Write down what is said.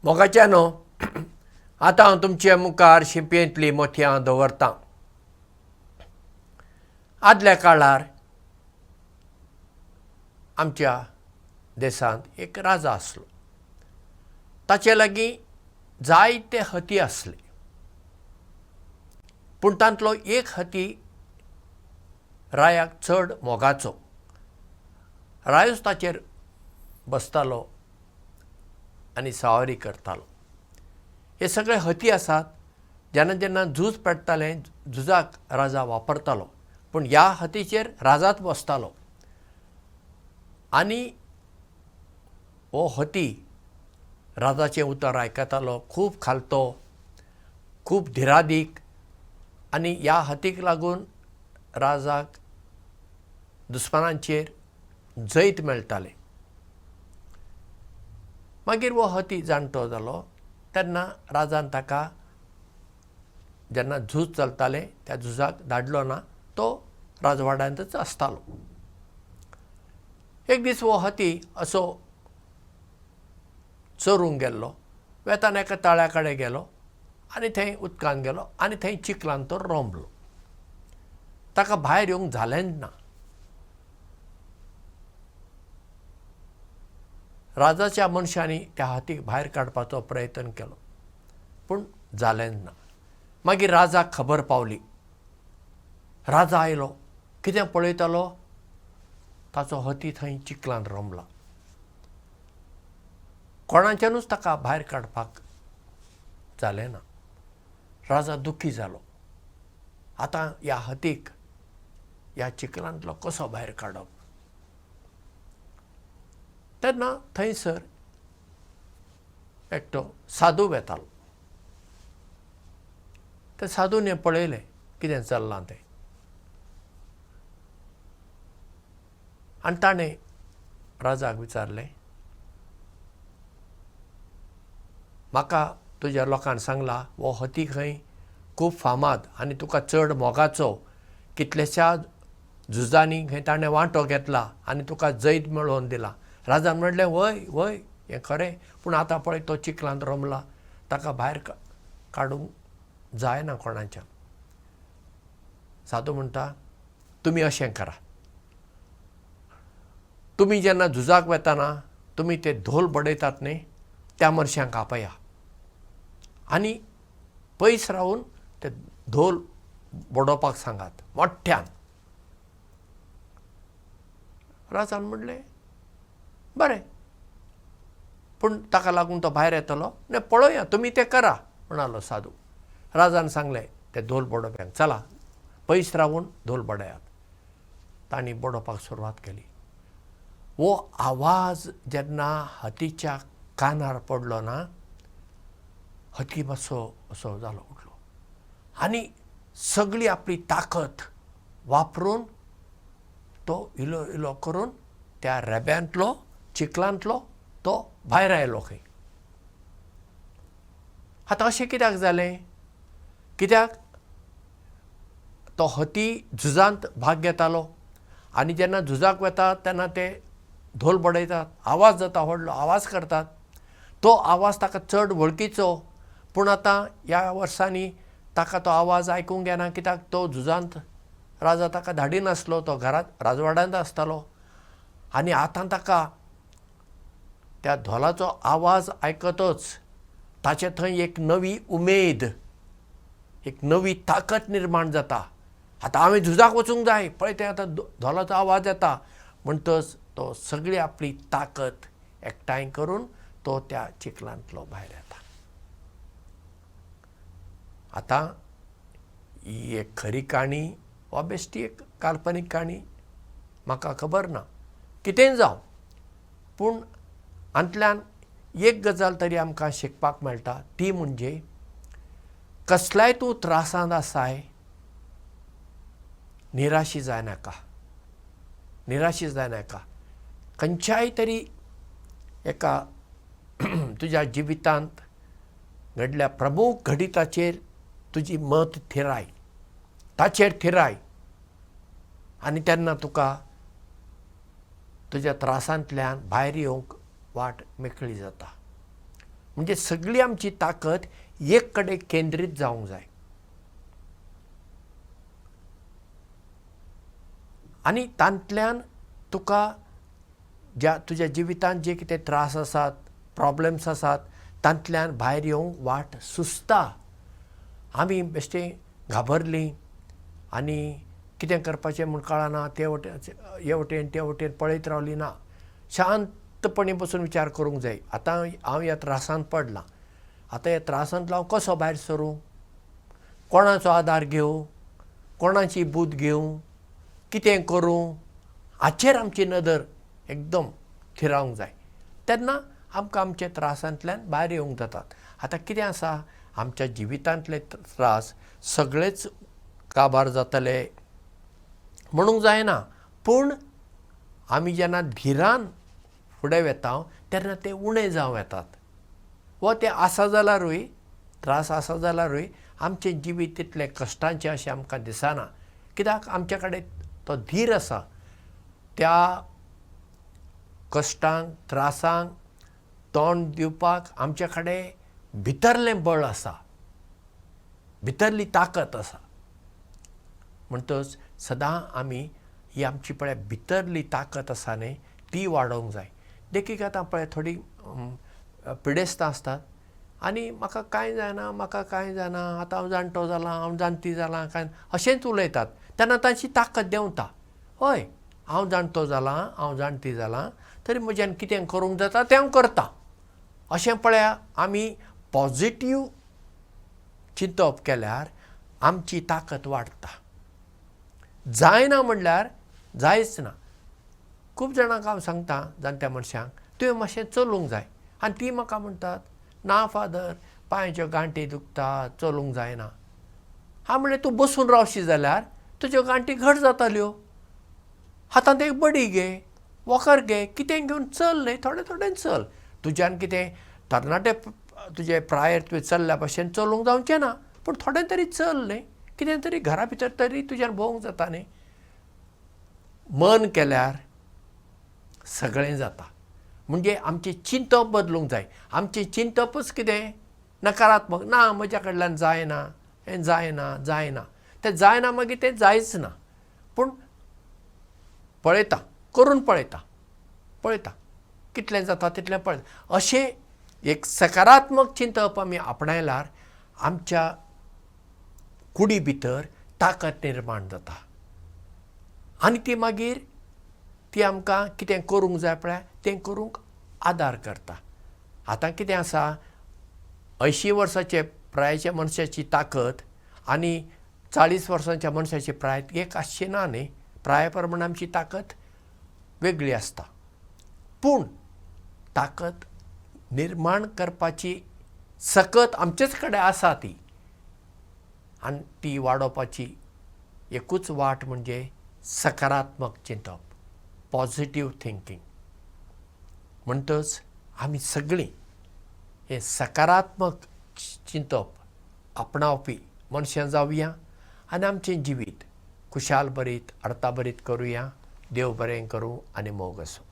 मोगाच्यानो आतां हांव तुमचे मुखार शिंपयेंतली मोतयां दवरतां. आदल्या काळार आमच्या देशांत एक राजा आसलो. ताचे लागीं जायते हती आसले, पूण तांतलो एक हती रायाक चड मोगाचो. रायूच ताचेर बसतालो आनी सवारी करतालो. हे सगळे हती आसात. जेन्ना जेन्ना झूज पेट्टालें झुजाक राजा वापरतालो, पूण ह्या हतीचेर राजाच बसतालो. आनी हो हती राजाचें उतर आयकतालो, खूब खालतो, खूब धिरादीक. आनी ह्या हतीक लागून राजाक दुस्मानांचेर जैत मेळटालें. मागीर हो हती जाणटो जालो तेन्ना राजान ताका जेन्ना झूज चलतालें त्या झुजाक धाडलो ना. तो राजवाड्यांतच आसतालो. एक दीस हो हती असो चरूंक गेल्लो. वेतान एका तळ्या कडेन गेलो आनी थंय उदकांत गेलो आनी थंय चिखलांत तो रोंबलो. ताका भायर येवंक जालेंच ना. राजाच्या मनशांनी त्या हतीक भायर काडपाचो प्रयत्न केलो, पूण जालेंच ना. मागीर राजाक खबर पावली. राजा आयलो, कितें पळयतालो, ताचो हती थंय चिखलांत रोंबला. कोणाच्यानूच ताका भायर काडपाक जालें ना. राजा दुख्खी जालो. आतां ह्या हतीक ह्या चिखलांतलो कसो भायर काडप. तेन्ना थंयसर एकटो साधू वेतालो. त्या साधून हें पळयलें कितें चल्लां तें, आनी ताणें राजाक विचारलें, म्हाका तुज्या लोकांन सांगलां हो हती खंय खूब फामाद आनी तुका चड मोगाचो. कितलेशा झुजांनी खंय ताणें वांटो घेतला आनी तुका जैत मेळोवन दिला. राजान म्हणलें, वय वय, हें खरें, पूण आतां पळय तो चिखलांत रोंबला, ताका भायर काडूंक जायना कोणाच्यान. साधू म्हणटा, तुमी अशें करा, तुमी जेन्ना झुजाक वेतना तुमी ते धोल बडयतात न्ही, त्या मनशांक आपया आनी पयस रावन ते धोल बडोवपाक सांगात मोठ्ठ्यान. राजान म्हणलें, बरें, पूण ताका लागून तो भायर येतलो ना, पळोवया, तुमी तें करा म्हणालो साधू. राजान सांगलें ते धोल बडोवप्यांक, चला पयस रावून धोल बडयात. तांणी बडोवपाक सुरवात केली. हो आवाज जेन्ना हतीच्या कानार पडलो ना, हती मातसो असो जालो, उठलो आनी सगळी आपली ताकद वापरून तो इलो इलो करून त्या रेब्यांतलो चिखलांतलो तो भायर आयलो खंय. आतां अशें कित्याक जालें? कित्याक तो हती झुजांत भाग घेतालो आनी जेन्ना झुजाक वतात तेन्ना ते धोल बडयतात, आवाज जाता, व्हडलो आवाज करतात. तो आवाज ताका चड वळखीचो, पूण आतां ह्या वर्सांनी ताका तो आवाज आयकूंक येना. कित्याक तो झुजांत राजा ताका धाडिनासलो, तो घरांत राजवाड्यांत आसतालो. आनी आतां ताका त्या धोलाचो आवाज आयकतच ताचे थंय एक नवी उमेद, एक नवी ताकद निर्माण जाता. आतां हांवें झुजाक वचूंक जाय, पळय तें आतां धोलाचो आवाज येता म्हणटच तो सगळी आपली ताकद एकठांय करून तो त्या चिखलांतलो भायर येता. आतां ही एक खरी काणी वा बेश्टी एक काल्पनीक काणी म्हाका खबर ना, कितेंय जावं, पूण हातूंतल्यान एक गजाल तरी आमकां शिकपाक मेळटा, ती म्हणजे कसल्याय तूं त्रासांत आसाय, निराशी जायनाका, निराशी जायनाका. खंयच्याय तरी एका तुज्या जिवितांत घडल्या प्रमुख घडिताचेर तुजी मत थिराय, ताचेर थिराय आनी तेन्ना तुका तुज्या त्रासांतल्यान भायर येवंक वाट मेकळी जाता. म्हणजे सगळी आमची ताकद एक कडेन केंद्रीत जावंक जाय. आनी तांतल्यान तुका तुज्या जिवितांत जे कितें त्रास आसात, प्रॉब्लेम्स आसात, तांतल्यान भायर येवंक वाट सुचता. आमी बेश्टे घाबरलीं आनी कितें करपाचें म्हूण कळना, हे वटेन ते वटेन पळयत रावलीं ना. शांतपणी बसून विचार करूंक जाय. आतां हांव ह्या त्रासांत पडलां, आतां ह्या त्रासांतलो हांव कसो भायर सरूं, कोणाचो आदार घेवं, कोणाची बूद घेवं, कितें करूं, हाचेर आमची नदर एकदम थिरावंक जाय. तेन्ना आमकां आमच्या त्रासांतल्यान भायर येवंक जातात. आतां कितें आसा, आमच्या जिवितांतले त्रास सगळेच काबार जातले म्हणूंक जायना, पूण आमी जेन्ना धिरान फुडें वेता तेन्ना ते उणें जावं येतात. वा ते आसा जाल्यारूय, त्रास आसा जाल्यारूय आमचें जिवीत तितलें कश्टांचें अशें आमकां दिसना. कित्याक आमचे कडेन तो धीर आसा. त्या कश्टांक, त्रासांक तोंड दिवपाक आमचे कडेन भितरलें बळ आसा, भितरली ताकत आसा. म्हणटच सदां आमी ही आमची पळय भितरली ताकत आसा न्ही, ती वाडोवंक जाय. देखीक आतां पळय थोडीं पिडेस्तां आसतात आनी म्हाका कांय जायना, म्हाका कांय जायना, आतां हांव जाणटो जालां, हांव जाणटी जालां, कांय अशेंच उलयतात. तेन्ना तांची ताकत देंवता. हय, हांव जाणटो जालां, हांव जाणटी जालां, तरी म्हज्यान कितें करूंक जाता तें हांव करतां. अशें पळया, आमी पॉजिटीव चिंतप केल्यार आमची ताकत वाडटा. जायना म्हणल्यार जायच ना. खूब जाणांक हांव सांगतां, जाणट्या मनशांक, तुवें मातशें चलूंक जाय. आनी ती म्हाका म्हणटात, ना फादर, पांयाच्यो गांठी दुखतात, चलूंक जायना. हांव म्हणलें, तूं बसून रावशी जाल्यार तुज्यो गांठी घट जाताल्यो. हातांत एक बडी घे, वॉकर घे, कितें घेवन चल न्ही, थोडें थोडें चल. तुज्यान कितें तरणाटे तुजे प्रायर तुवें चल्ल्या भशेन चलूंक जावचें ना, पूण थोडें तरी चल न्ही, कितें तरी घरा भितर तरी तुज्यान भोवंक जाता न्ही. मन केल्यार सगळें जाता. म्हणजे आमचें चिंतप बदलूंक जाय. आमचें चिंतपच कितें नकारात्मक, ना म्हज्या कडल्यान जायना, हें जायना, जायना. तें जायना मागीर तें जायच ना. पूण पळयता, करून पळयता, कितलें जाता तितलें पळयता. अशें एक सकारात्मक चिंतप आमी आपणायल्यार आमच्या कुडी भितर ताकत निर्माण जाता. आनी ती मागीर ती आमकां कितें करूंक जाय पळय तें करूंक आदार करता. आतां कितें आसा, 80 वर्साचे प्रायाच्या मनशाची ताकत आनी 40 वर्सांच्या मनशाची प्राय एक आसची ना न्ही. प्राया प्रमाण आमची ताकत वेगळी आसता. पूण ताकत निर्माण करपाची सकत आमचेच कडेन आसा ती. आनी ती वाडोवपाची एकूच वाट म्हणजे सकारात्मक चिंतप, पॉजिटीव थिंकींग. म्हणटच आमी सगळीं हे सकारात्मक चिंतप आपणावपी मनशां जावया आनी आमचें जिवीत खुशाल बरीत, अर्थाबरीत करुया. देव बरें करूं आनी मोग आसूं.